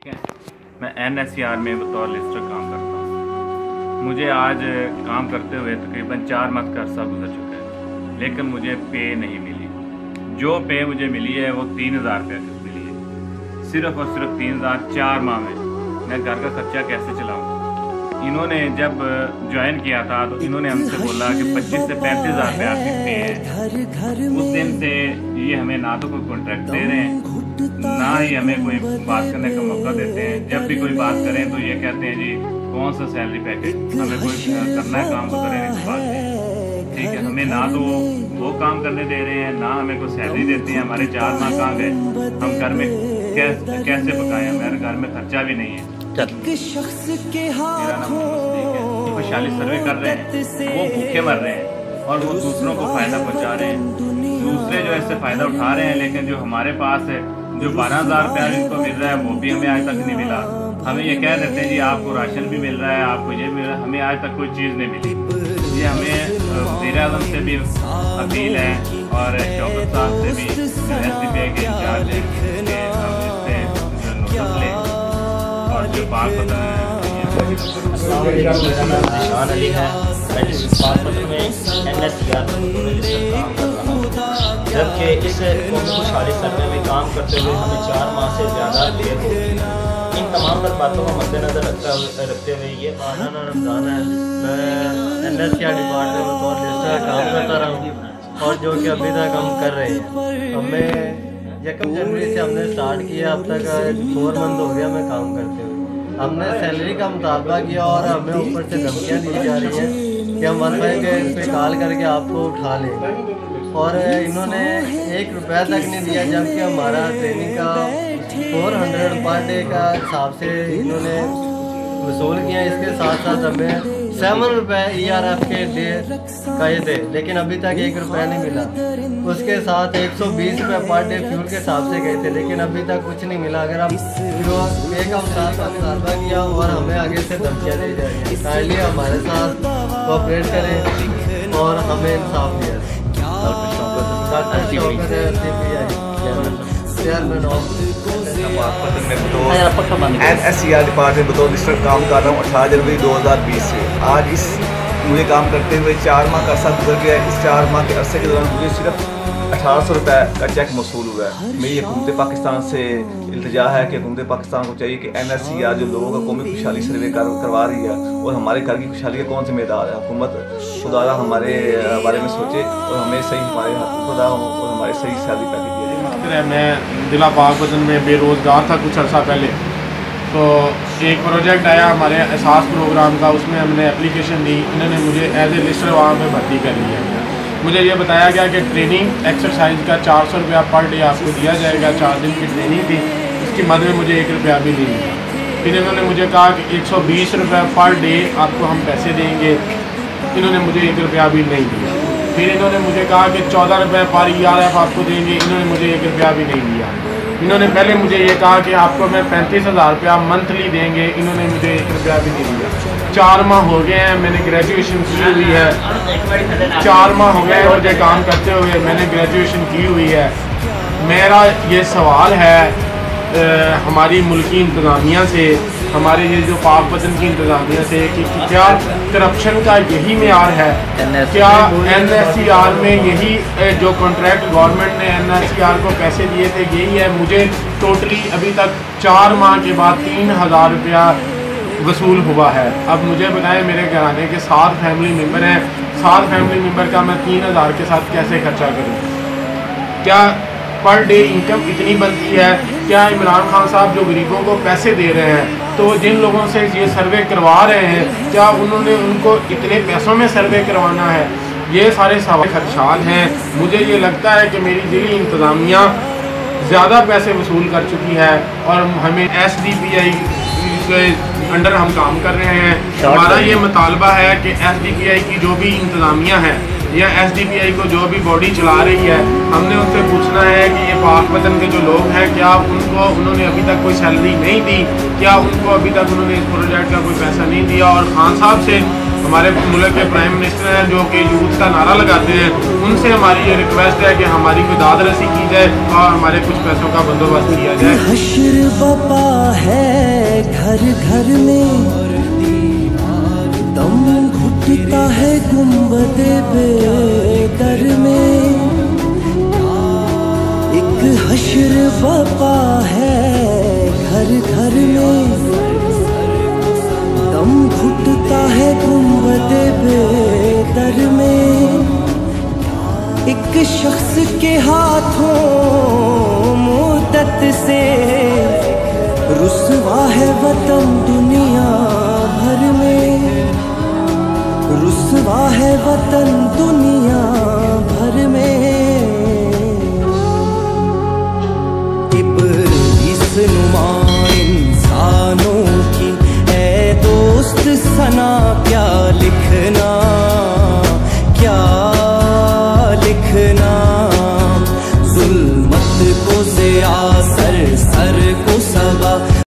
ठीक है। मैं NSCR में बतौर लिस्टर काम करता हूँ। मुझे आज काम करते हुए तकरीबन 4 माह का अरसा गुजर चुका है, लेकिन मुझे पे नहीं मिली। जो पे मुझे मिली है वो 3000 रुपये मिली है, सिर्फ़ और सिर्फ 3000। 4 माह में मैं घर का खर्चा कैसे चलाऊँ? इन्होंने जब ज्वाइन किया था तो इन्होंने हमसे बोला कि 25 से 35,000 रुपये आपकी पे है। उस दिन से ये हमें ना तो कोई कॉन्ट्रैक्ट दे रहे हैं, ना ही हमें कोई बात करने का मौका देते हैं। जब भी कोई बात करें तो ये कहते हैं जी कौन सा सैलरी पैकेज, हमें कोई करना है काम तो करें, नहीं बात नहीं। ठीक है, हमें ना तो वो काम करने दे रहे हैं, ना हमें कोई सैलरी देते हैं। हमारे 4 माह कहाँ गए? हम घर में कैसे पकाएं? हमारे घर में खर्चा भी नहीं है। मेरा नाम खुशहाली सर्वे कर रहे हैं, वो भूखे मर रहे हैं और वो दूसरों को फ़ायदा पहुंचा रहे हैं। दूसरे जो इससे फ़ायदा उठा रहे हैं, लेकिन जो हमारे पास है, जो 12,000 रुपया जिनको मिल रहा है वो भी हमें आज तक नहीं मिला। हमें ये कह देते हैं जी आपको राशन भी मिल रहा है, आपको ये मिल रहा है, हमें आज तक कोई चीज़ नहीं मिली। ये हमें वज़ीर आज़म से भी अपील है और शौकत साहब से भी, SDPI के इंचार्ज हैं, कि हम इससे नोटिस लें और जो पाक मेरा नाम निशान अली है। मैं इस पासपोर्ट में NSCR काम कर रहा हूँ, जबकि इस खुशहाली सर्वे में काम करते हुए हमें 4 माह से ज़्यादा देर हो गई। इन तमाम बातों को मद्देनजर रखते हुए ये माहाना रमज़ान है, मैं NSCR डिपार्टमेंट में बतौर लिस्टर काम करता रहा हूँ और जो कि अभी तक हम कर रहे हैं। हमें 1 जनवरी से हमने स्टार्ट किया, अब तक 4 मंथ हो गया हमें काम करते हुए। हमने सैलरी का मुतालबा किया और हमें ऊपर से धमकियाँ दी जा रही हैं कि हम 1 के इस पर कॉल करके आपको उठा लेंगे, और इन्होंने 1 रुपया तक नहीं दिया, जबकि हमारा ट्रेनिंग का 400 पर डे का हिसाब से इन्होंने वसूल किया। इसके साथ साथ हमें 7 रुपये ERF के डे का ये थे, लेकिन अभी तक 1 रुपया नहीं मिला। उसके साथ 120 रुपये पर डे फ्यूल के हिसाब से गए थे, लेकिन अभी तक कुछ नहीं मिला। अगर हम पे का मुतालबा किया और हमें आगे से धमकियाँ दी जा रही हैं, काइंडली हमारे साथ कोऑपरेट करें और हमें इंसाफ दिया। NSCR डिपार्टमेंट बतौर लिस्टर काम कर रहा हूँ 18 जनवरी 2020 से। आज इस मुझे काम करते हुए 4 माह का अरसा गुजर गया। इस 4 माह के अरसे के दौरान मुझे सिर्फ 1800 रुपये का चेक मौसूल हुआ है। मेरी हुकूमत पाकिस्तान से इल्तिजा है कि हुकूमत पाकिस्तान को चाहिए कि NSCR जो लोगों का कौमी खुशहाली सर्वे करवा रही है और हमारे घर की खुशहाली का कौन जिम्मेदार है? हुकूमत खुदा हमारे बारे में सोचे और हमें सही हमारे खुदा और हमारे सही सैलरी पैकेज दिए। मैं जिला पाक वतन में बेरोज़गार था कुछ अर्सा पहले, तो एक प्रोजेक्ट आया हमारे एहसास प्रोग्राम का, उसमें हमने एप्लीकेशन दी। इन्होंने मुझे एज ए लिस्टर वहाँ पे भर्ती कर लिया गया। मुझे ये बताया गया कि ट्रेनिंग एक्सरसाइज का 400 रुपया पर डे आपको दिया जाएगा। 4 दिन की ट्रेनिंग थी, उसकी मद में मुझे 1 रुपया भी नहीं मिला। फिर इन्होंने मुझे कहा कि 120 रुपये पर डे आपको हम पैसे देंगे। इन्होंने मुझे 1 रुपया भी नहीं दिया। फिर इन्होंने मुझे कहा कि 14 रुपये पर ERF आपको देंगे। इन्होंने मुझे 1 रुपया भी नहीं दिया। इन्होंने पहले मुझे ये कहा कि आपको मैं 35,000 रुपया मंथली देंगे। इन्होंने मुझे 1 रुपया भी नहीं दिया। 4 माह हो गए हैं, मैंने ग्रेजुएशन की हुई है। 4 माह हो गए मुझे काम करते हुए, मैंने ग्रेजुएशन की हुई है। मेरा ये सवाल है हमारी मुल्की इंतज़ामिया से, हमारे ये जो पाक वतन की इंतज़ामिया से, कि क्या करप्शन का यही मेयार है? क्या NSCR में यही जो कॉन्ट्रैक्ट गवर्नमेंट ने NSCR को पैसे दिए थे यही है? मुझे टोटली अभी तक 4 माह के बाद 3,000 रुपया वसूल हुआ है। अब मुझे बताएं, मेरे घराने के 7 फैमिली मेम्बर हैं, 7 फैमिली मेम्बर का मैं 3,000 के साथ कैसे खर्चा करूँ? क्या पर डे इनकम इतनी बनती है? क्या इमरान खान साहब जो गरीबों को पैसे दे रहे हैं, तो जिन लोगों से ये सर्वे करवा रहे हैं, क्या उन्होंने उनको इतने पैसों में सर्वे करवाना है? ये सारे सवाल खदशात हैं। मुझे ये लगता है कि मेरी ज़िली इंतज़ामिया ज़्यादा पैसे वसूल कर चुकी है और हमें SDPI के अंडर हम काम कर रहे हैं। हमारा ये मुतालबा है कि SDPI की जो भी इंतज़ामिया है या SDPI को जो भी बॉडी चला रही है, हमने उनसे पूछना है कि ये पाक वतन के जो लोग हैं, क्या उन्होंने अभी तक कोई सैलरी नहीं दी? क्या उनको अभी तक उन्होंने इस प्रोजेक्ट का कोई पैसा नहीं दिया? और खान साहब से, हमारे मुल्क के प्राइम मिनिस्टर हैं जो कि यूथ का नारा लगाते हैं, उनसे हमारी ये रिक्वेस्ट है कि हमारी कोई दाद रसी की जाए और हमारे कुछ पैसों का बंदोबस्त किया जाए। घर घर में दम घुटता है गुंबदे बेदर में, एक हश्र बपा है घर घर में, दम घुटता है गुंबदे बेदर में, एक शख्स के हाथों मुद्दत से रुसवा है वतन दुनिया भर में, रुसवा है वतन दुनिया भर में। इब्लीस नुमा इंसानों की ऐ दोस्त सना क्या लिखना,